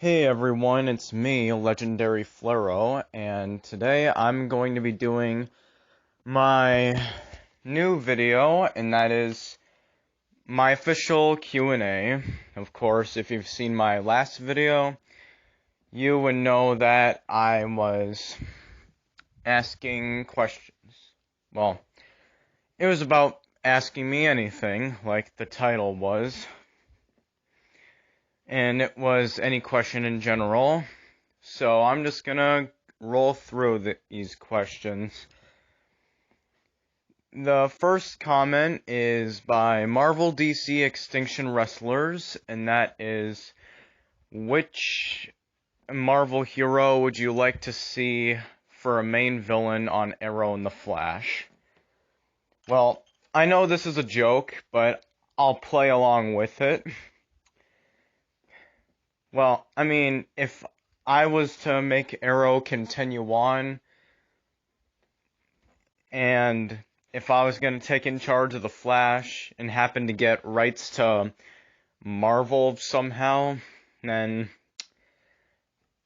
Hey everyone, it's me, Legendary Flero, and today I'm going to be doing my new video, and that is my official Q&A. Of course, if you've seen my last video, you would know that I was asking questions. Well, it was about asking me anything, like the title was. And it was any question in general. So I'm just gonna roll through these questions. The first comment is by Marvel DC Extinction Wrestlers, and that is, which Marvel hero would you like to see for a main villain on Arrow and the Flash? Well, I know this is a joke, but I'll play along with it. Well, I mean, if I was to make Arrow continue on, and if I was going to take in charge of the Flash and happen to get rights to Marvel somehow, then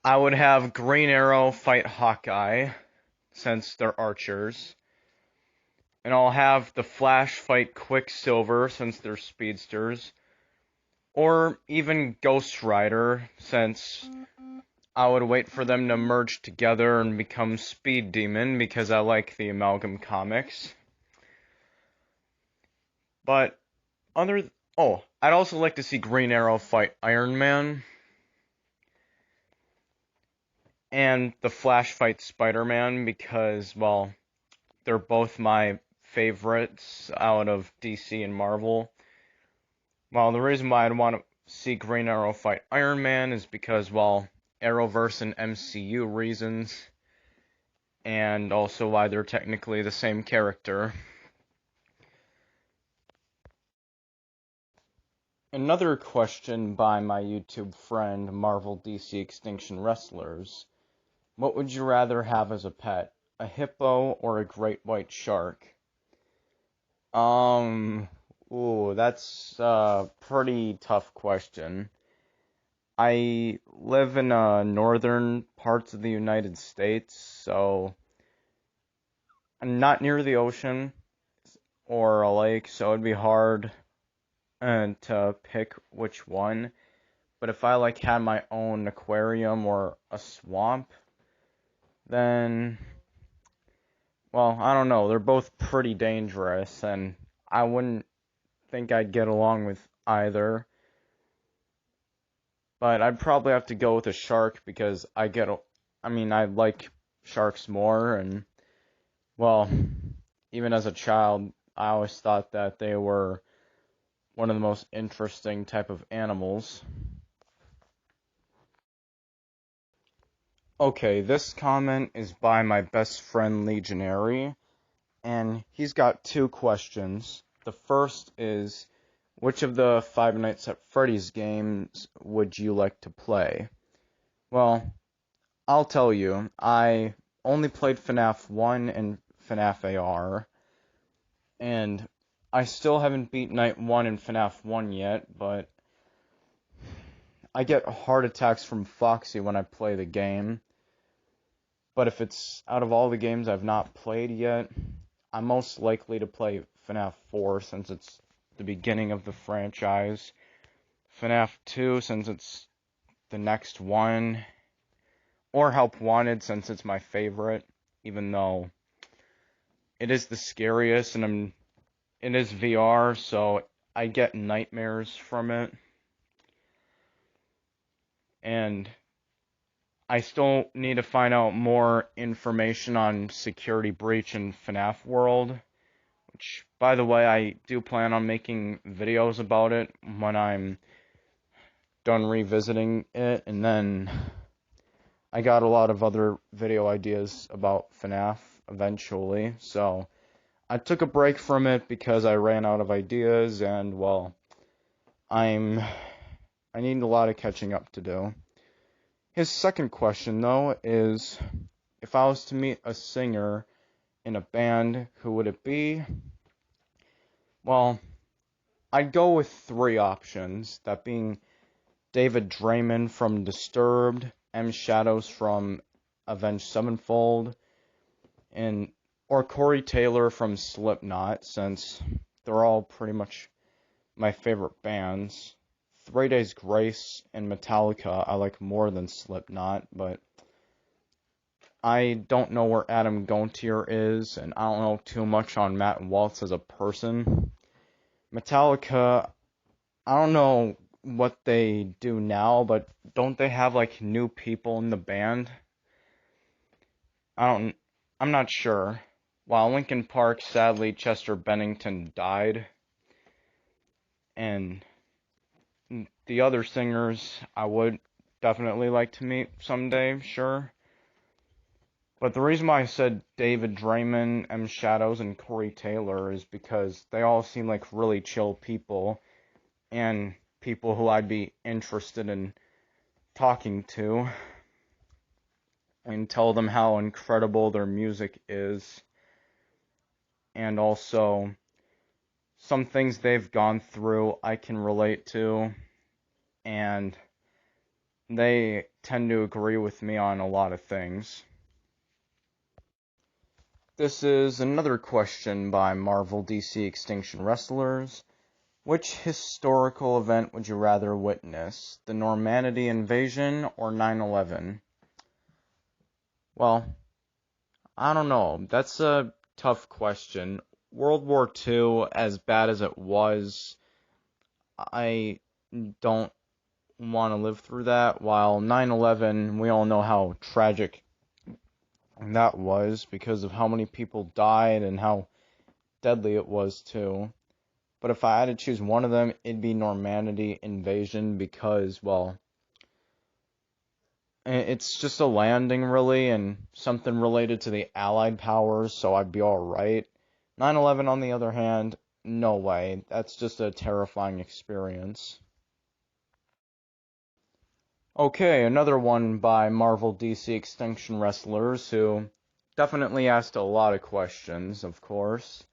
I would have Green Arrow fight Hawkeye, since they're archers. And I'll have the Flash fight Quicksilver, since they're speedsters. Or even Ghost Rider, since I would wait for them to merge together and become Speed Demon, because I like the Amalgam comics. But I'd also like to see Green Arrow fight Iron Man. And the Flash fight Spider-Man, because, well, they're both my favorites out of DC and Marvel. Well, the reason why I'd want to see Green Arrow fight Iron Man is because, well, Arrowverse and MCU reasons, and also why they're technically the same character. Another question by my YouTube friend, Marvel DC Extinction Wrestlers. What would you rather have as a pet, a hippo or a great white shark? That's a pretty tough question. I live in northern parts of the United States, so I'm not near the ocean or a lake, so it'd be hard to pick which one. But if I had my own aquarium or a swamp, then, well, I don't know. They're both pretty dangerous, and I wouldn't think I'd get along with either. But I'd probably have to go with a shark because I like sharks more, and, well, even as a child, I always thought that they were one of the most interesting type of animals. Okay, this comment is by my best friend Legionary, and he's got two questions. The first is, which of the Five Nights at Freddy's games would you like to play? Well, I'll tell you, I only played FNAF 1 and FNAF AR, and I still haven't beat Night 1 in FNAF 1 yet, but I get heart attacks from Foxy when I play the game. But if it's out of all the games I've not played yet, I'm most likely to play FNAF 4 since it's the beginning of the franchise, FNAF 2 since it's the next one, or Help Wanted since it's my favorite, even though it is the scariest and it is VR, so I get nightmares from it. And I still need to find out more information on Security Breach in FNAF World, which, by the way, I do plan on making videos about it when I'm done revisiting it, and then I got a lot of other video ideas about FNAF eventually, so I took a break from it because I ran out of ideas, and, well, I need a lot of catching up to do. His second question, though, is, if I was to meet a singer in a band, who would it be? Well, I'd go with three options, that being David Draymond from Disturbed, M. Shadows from Avenged Sevenfold, or Corey Taylor from Slipknot, since they're all pretty much my favorite bands. 3 Days Grace and Metallica I like more than Slipknot, but I don't know where Adam Gontier is, and I don't know too much on Matt Waltz as a person. Metallica, I don't know what they do now, but don't they have like new people in the band? I'm not sure. While Linkin Park, sadly, Chester Bennington died, and the other singers I would definitely like to meet someday, sure. But the reason why I said David Draymond, M. Shadows, and Corey Taylor is because they all seem like really chill people, and people who I'd be interested in talking to, and tell them how incredible their music is, and also some things they've gone through I can relate to, and they tend to agree with me on a lot of things. This is another question by Marvel DC Extinction Wrestlers. Which historical event would you rather witness? The Normality Invasion or 9/11? Well, I don't know. That's a tough question. World War II, as bad as it was, I don't want to live through that, while 9/11, we all know how tragic that was because of how many people died and how deadly it was too. But if I had to choose one of them, it'd be Normality Invasion because, well, it's just a landing really and something related to the Allied powers, so I'd be alright. 9/11 on the other hand, no way. That's just a terrifying experience. Okay, another one by Marvel DC Extinction Wrestlers, who definitely asked a lot of questions, of course.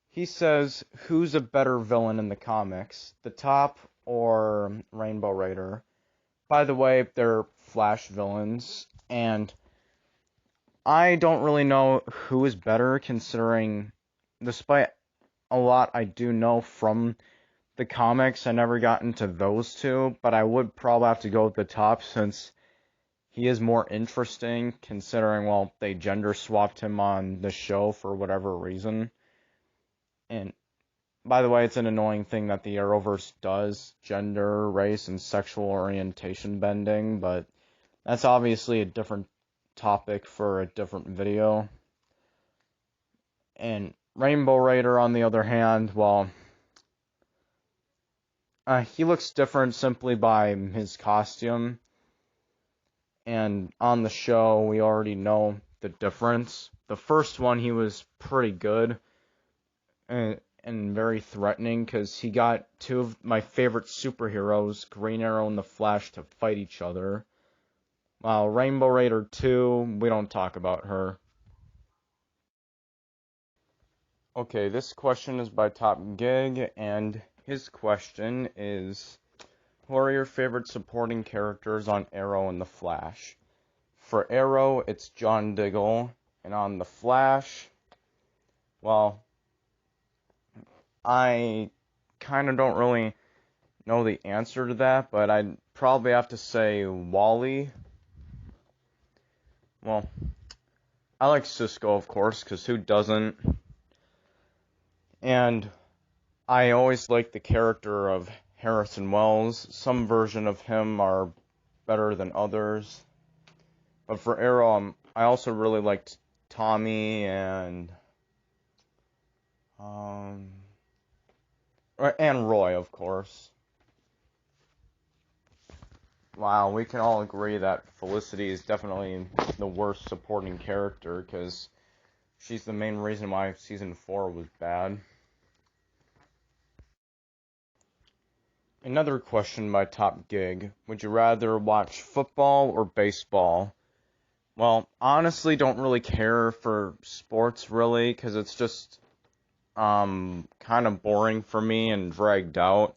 He says, who's a better villain in the comics, the Top or Rainbow Raider? By the way, they're Flash villains, and I don't really know who is better, considering, despite a lot I do know from the comics, I never got into those two, but I would probably have to go with the Top since he is more interesting, considering, well, they gender swapped him on the show for whatever reason. And by the way, it's an annoying thing that the Arrowverse does, gender, race, and sexual orientation bending, but that's obviously a different topic for a different video. And Rainbow Raider, on the other hand, well, he looks different simply by his costume, and on the show, we already know the difference. The first one, he was pretty good, and very threatening, because he got two of my favorite superheroes, Green Arrow and the Flash, to fight each other. While Rainbow Raider 2, we don't talk about her. Okay, this question is by Top Gig, and his question is, who are your favorite supporting characters on Arrow and the Flash? For Arrow, it's John Diggle, and on the Flash, well, I kind of don't really know the answer to that, but I'd probably have to say Wally. Well, I like Cisco, of course, because who doesn't? And I always like the character of Harrison Wells. Some version of him are better than others. But for Arrow, I also really liked Tommy and Roy, of course. Wow, we can all agree that Felicity is definitely the worst supporting character, because she's the main reason why Season 4 was bad. Another question by Top Gig. Would you rather watch football or baseball? Well, honestly, don't really care for sports, really, because it's just kind of boring for me and dragged out.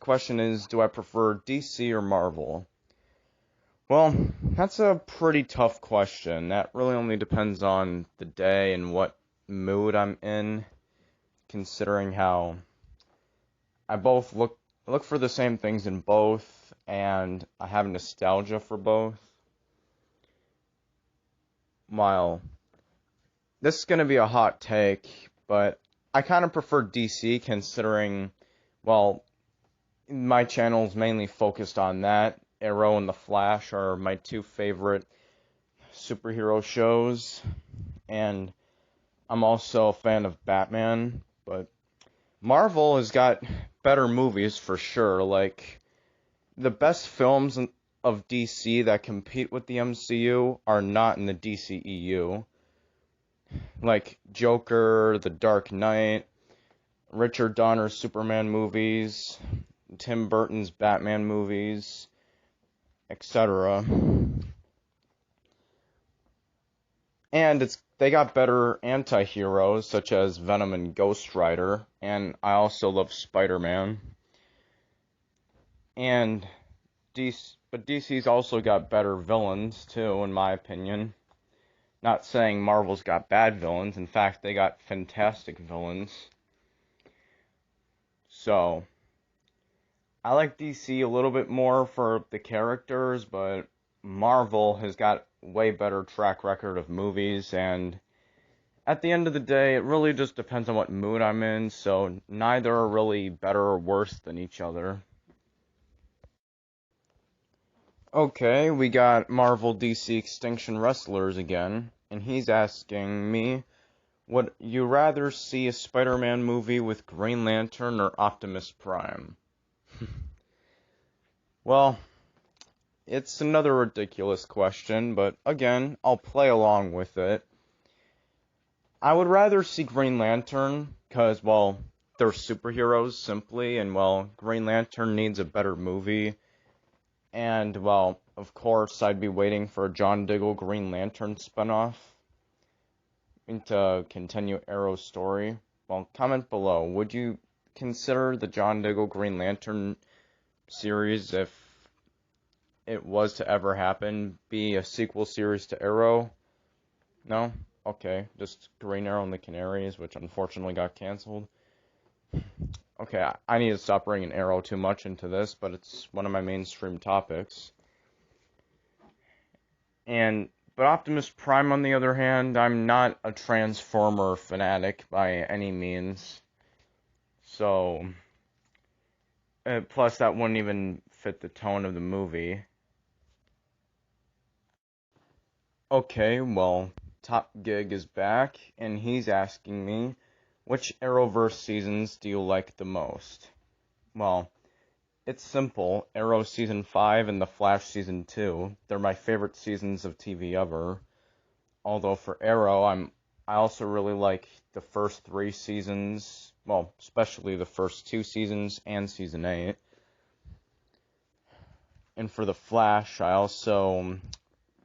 question is, do I prefer DC or Marvel? Well, that's a pretty tough question. That really only depends on the day and what mood I'm in, considering how I both look for the same things in both, and I have nostalgia for both. While this is going to be a hot take, but I kind of prefer DC considering, well, my channel is mainly focused on that. Arrow and The Flash are my two favorite superhero shows, and I'm also a fan of Batman, but Marvel has got better movies for sure. Like, the best films of DC that compete with the MCU are not in the DCEU. Like Joker, The Dark Knight, Richard Donner's Superman movies, Tim Burton's Batman movies, etc. And they got better anti-heroes such as Venom and Ghost Rider, and I also love Spider-Man. But DC's also got better villains too, in my opinion. Not saying Marvel's got bad villains, in fact, they got fantastic villains. So, I like DC a little bit more for the characters, but Marvel has got way better track record of movies, and at the end of the day, it really just depends on what mood I'm in, so neither are really better or worse than each other. Okay, we got Marvel DC Extinction Wrestlers again, and he's asking me, would you rather see a Spider-Man movie with Green Lantern or Optimus Prime? Well, it's another ridiculous question, but again, I'll play along with it. I would rather see Green Lantern, because, well, they're superheroes, simply, and, well, Green Lantern needs a better movie. And, well, of course, I'd be waiting for a John Diggle Green Lantern spinoff to continue Arrow's story. Well, comment below. Would you consider the John Diggle Green Lantern series, if it was to ever happen, be a sequel series to Arrow? No? Okay, just Green Arrow and the Canaries, which unfortunately got canceled. Okay, I need to stop bringing Arrow too much into this, but it's one of my mainstream topics. But Optimus Prime, on the other hand, I'm not a Transformer fanatic by any means. So, plus that wouldn't even fit the tone of the movie. Okay, well, Top Gig is back, and he's asking me, which Arrowverse seasons do you like the most? Well, it's simple. Arrow Season 5 and The Flash Season 2. They're my favorite seasons of TV ever. Although for Arrow, I also really like the first 3 seasons. Well, especially the first 2 seasons and Season 8. And for The Flash, I also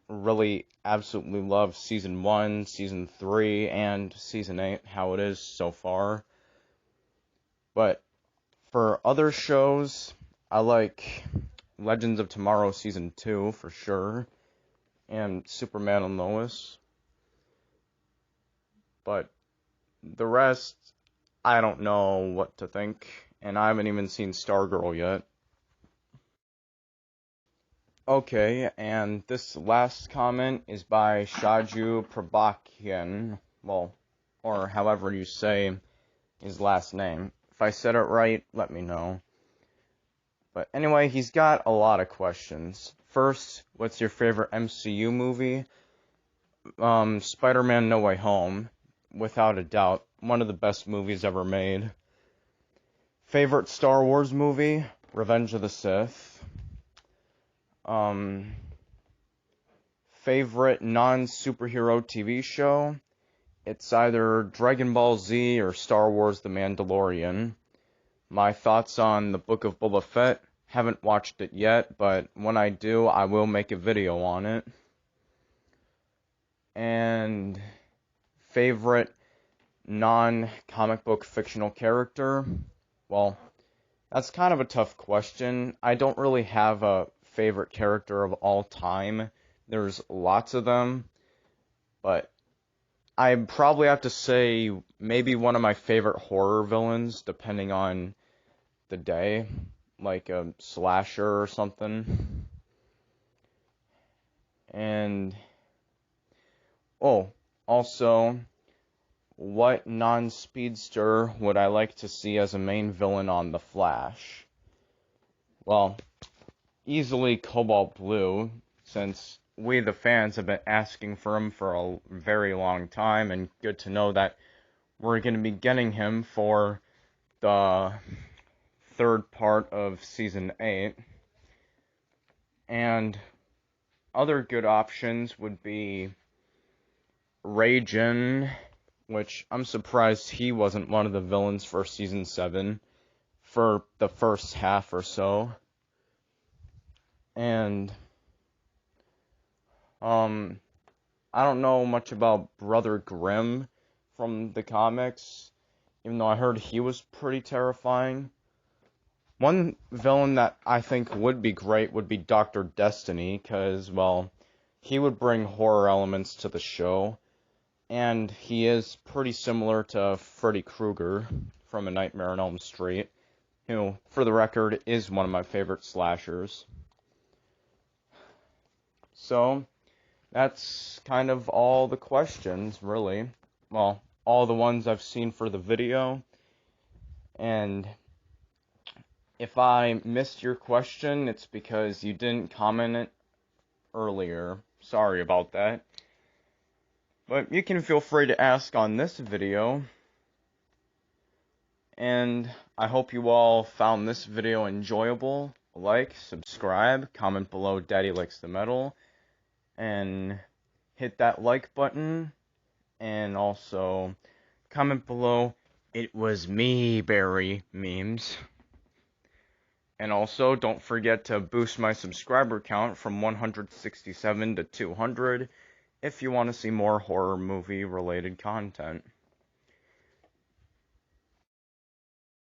really absolutely love Season 1, Season 3, and Season 8, how it is so far. But for other shows, I like Legends of Tomorrow Season 2, for sure, and Superman and Lois. But the rest, I don't know what to think, and I haven't even seen Stargirl yet. Okay, and this last comment is by Shaju Prabhakyan, well, or however you say his last name. If I said it right, let me know. But anyway, he's got a lot of questions. First, what's your favorite MCU movie? Spider-Man No Way Home, without a doubt, one of the best movies ever made. Favorite Star Wars movie? Revenge of the Sith. Favorite non-superhero TV show? It's either Dragon Ball Z or Star Wars The Mandalorian. My thoughts on the Book of Boba Fett? Haven't watched it yet, but when I do, I will make a video on it. And favorite non-comic book fictional character? Well, that's kind of a tough question. I don't really have a favorite character of all time. There's lots of them, but I probably have to say maybe one of my favorite horror villains, depending on the day, like a slasher or something. And, oh, also, what non-speedster would I like to see as a main villain on The Flash? Well, easily Cobalt Blue, since we the fans have been asking for him for a very long time, and good to know that we're going to be getting him for the third part of Season 8. And other good options would be Raijin, which I'm surprised he wasn't one of the villains for Season 7 for the first half or so. And I don't know much about Brother Grimm from the comics, even though I heard he was pretty terrifying. One villain that I think would be great would be Dr. Destiny, because, well, he would bring horror elements to the show, and he is pretty similar to Freddy Krueger from A Nightmare on Elm Street, who, for the record, is one of my favorite slashers. So, that's kind of all the questions, really. Well, all the ones I've seen for the video. And if I missed your question, it's because you didn't comment it earlier. Sorry about that. But you can feel free to ask on this video. And I hope you all found this video enjoyable. Like, subscribe, comment below Daddy Likes the Metal, and hit that like button, and also comment below "It was me, Barry" memes. And also, don't forget to boost my subscriber count from 167 to 200 if you want to see more horror movie related content.